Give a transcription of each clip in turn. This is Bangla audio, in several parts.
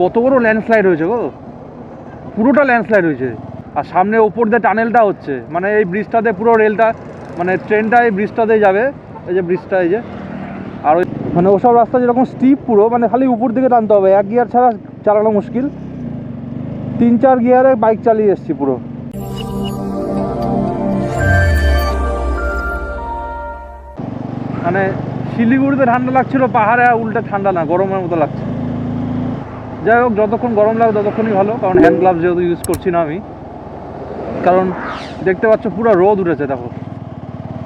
কত বড় ল্যান্ডস্লাইড হয়েছে গো, পুরোটা ল্যান্ডস্লাইড হয়েছে। আর সামনে ওপর দিয়ে টানেলটা হচ্ছে, মানে এই ব্রিজটাতে পুরো রেলটা, মানে ট্রেনটা এই ব্রিজটাতেই যাবে। এই যে ব্রিজটা, এই যে। আর ওই মানে ওসব রাস্তা যেরকম স্টিপ পুরো, মানে খালি উপর দিকে টানতে হবে, এক গিয়ার ছাড়া চালানো মুশকিল। 3-4 গিয়ারে বাইক চালিয়ে এসছি পুরো। মানে শিলিগুড়িতে ঠান্ডা লাগছিল, পাহাড়ে উল্টে ঠান্ডা না, গরমের মতো লাগছে। যাই হোক, যতক্ষণ গরম লাগে ততক্ষণই ভালো, কারণ হ্যান্ড গ্লাভস যেহেতু ইউজ করছি না আমি। কারণ দেখতে পাচ্ছ পুরো রোদ উঠেছে, দেখো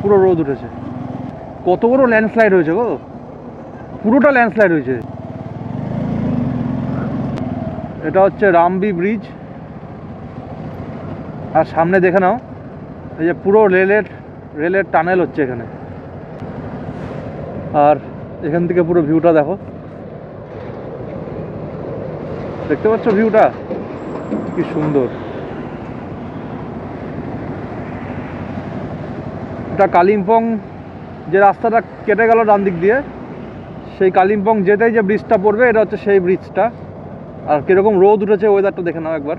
পুরো রোদ উঠেছে। কত বড় ল্যান্ডস্লাইড হয়েছে গো, পুরোটা ল্যান্ডস্লাইড হয়েছে। এটা হচ্ছে রামবি ব্রিজ। আর সামনে দেখে নাও, এই যে পুরো রেলের টানেল হচ্ছে এখানে। আর এখান থেকে পুরো ভিউটা দেখো, দেখতে পাচ্ছ ভিউটা কি সুন্দর। এটা কালিম্পং, যে রাস্তাটা কেটে গেল ডান দিক দিয়ে, সেই কালিম্পং যেতেই যে ব্রিজটা পড়বে, এটা হচ্ছে সেই ব্রিজটা। আর কীরকম রোদ উঠেছে, ওয়েদারটা দেখে নাও একবার।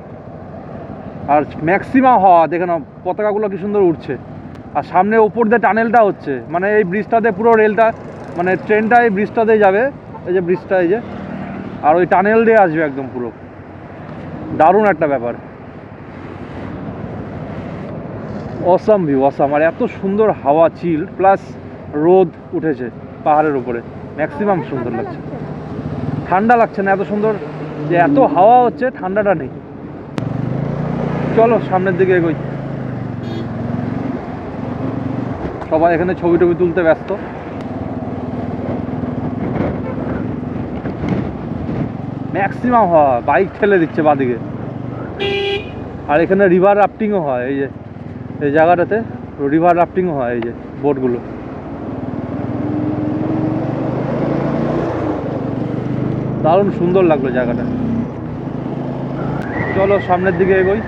আর ম্যাক্সিমাম হাওয়া দেখে নাও, পতাকাগুলো কি সুন্দর উঠছে। আর সামনে ওপর দিয়ে টানেলটা হচ্ছে, মানে এই ব্রিজটাতে পুরো রেলটা, মানে ট্রেনটা এই ব্রিজটাতেই যাবে। এই যে ব্রিজটা, এই যে। আর ওই টানেল দিয়ে আসবে একদম পুরো। দারুণ একটা ব্যাপার, অসাম ভিউ, অসাম। আর এত সুন্দর হাওয়া, চিল প্লাস রোদ উঠেছে পাহাড়ের উপরে, ম্যাক্সিমাম সুন্দর লাগছে। ঠান্ডা লাগছে না, এত সুন্দর যে এত হাওয়া হচ্ছে, ঠান্ডাটা নেই। চলো সামনের দিকে এগোই। সবাই এখানে ছবি টবি তুলতে ব্যস্ত। ম্যাক্সিমাম হাওয়া, বাইক ঠেলে দিচ্ছে বাদিকে। আর এখানে রিভার রাফটিংও হয়, এই যে এই জায়গাটাতে রিভার রাফটিংও হয়, এই যে বোটগুলো। দারুণ সুন্দর লাগলো জায়গাটা। চলো সামনের দিকে এগোই।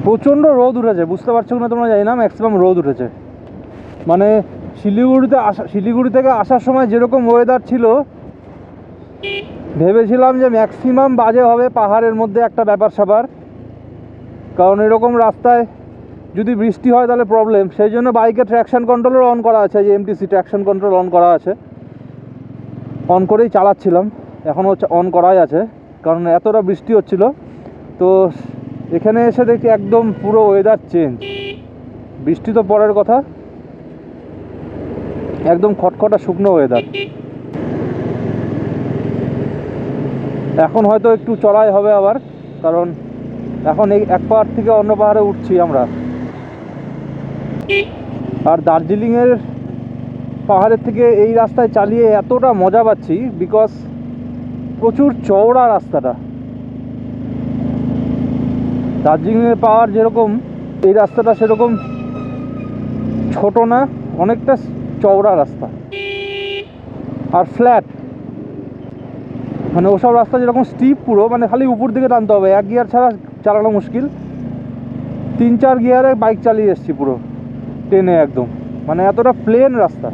প্রচণ্ড রোদ উঠেছে, বুঝতে পারছো না তোমরা, জানি না, ম্যাক্সিমাম রোদ উঠেছে। মানে শিলিগুড়ি থেকে আসার সময় যেরকম ওয়েদার ছিল, ভেবেছিলাম যে ম্যাক্সিমাম বাজে হবে পাহাড়ের মধ্যে একটা ব্যাপার স্যাপার, কারণ এরকম রাস্তায় যদি বৃষ্টি হয় তাহলে প্রবলেম। সেই জন্য বাইকে ট্র্যাকশন কন্ট্রোলও অন করা আছে, যে এমটিসি ট্র্যাকশন কন্ট্রোল অন করা আছে, অন করেই চালাচ্ছিলাম। এখনও অন করাই আছে, কারণ এতটা বৃষ্টি হচ্ছিল। তো এখানে এসে দেখি একদম পুরো ওয়েদার চেঞ্জ। বৃষ্টি তো পরের কথা, একদম খটখটা শুকনো ওয়েদার। এখন হয়তো একটু চড়াই হবে আবার, কারণ এখন এই এক পাহাড় থেকে অন্য পাহাড়ে উঠছি আমরা। আর দার্জিলিংয়ের পাহাড়ের থেকে এই রাস্তায় চালিয়ে এতটা মজা পাচ্ছি, বিকজ প্রচুর চওড়া রাস্তাটা। দার্জিলিংয়ের পাহাড় যেরকম, এই রাস্তাটা সেরকম ছোট না, অনেকটা চওড়া রাস্তা আর ফ্ল্যাট। মানে ওসব রাস্তা যেরকম স্টিপ পুরো, মানে খালি উপর দিকে টানতে হবে, এক গিয়ার ছাড়া চালানো মুশকিল। 3-4 গিয়ারে বাইক চালিয়ে এসছি পুরো ট্রেনে একদম, মানে এতটা প্লেন রাস্তা।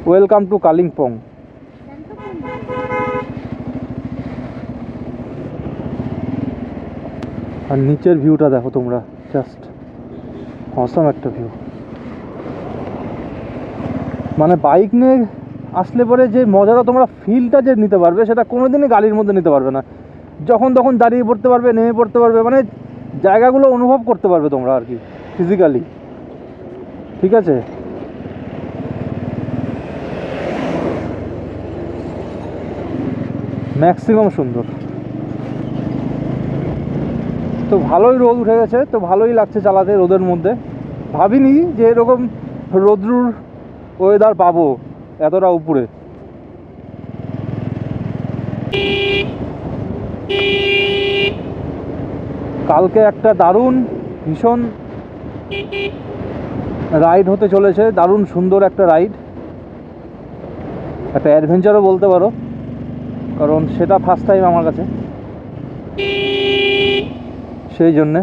Welcome to Kalimpong. আর নিচের ভিউটা দেখো তোমরা, জাস্ট অসাম একটা ভিউ। মানে বাইক নিয়ে আসলে পরে যে মজাটা তোমরা ফিলটা যে নিতে পারবে, সেটা কোনোদিনই গাড়ির মধ্যে নিতে পারবে না। যখন তখন দাঁড়িয়ে পড়তে পারবে, নেমে পড়তে পারবে, মানে জায়গাগুলো অনুভব করতে পারবে তোমরা আর কি, ফিজিক্যালি। ঠিক আছে, ম্যাক্সিমাম সুন্দর। তো ভালোই রোদ উঠে গেছে, তো ভালোই লাগছে চালাতে রোদের মধ্যে। ভাবিনি যে এরকম রোদ্রুর ওয়েদার পাবো এতটা উপরে। কালকে একটা দারুণ ভীষণ রাইড হতে চলেছে, দারুণ সুন্দর একটা রাইড, একটা অ্যাডভেঞ্চারও বলতে পারো, কারণ সেটা ফার্স্ট টাইম আমার কাছে, সেই জন্যে।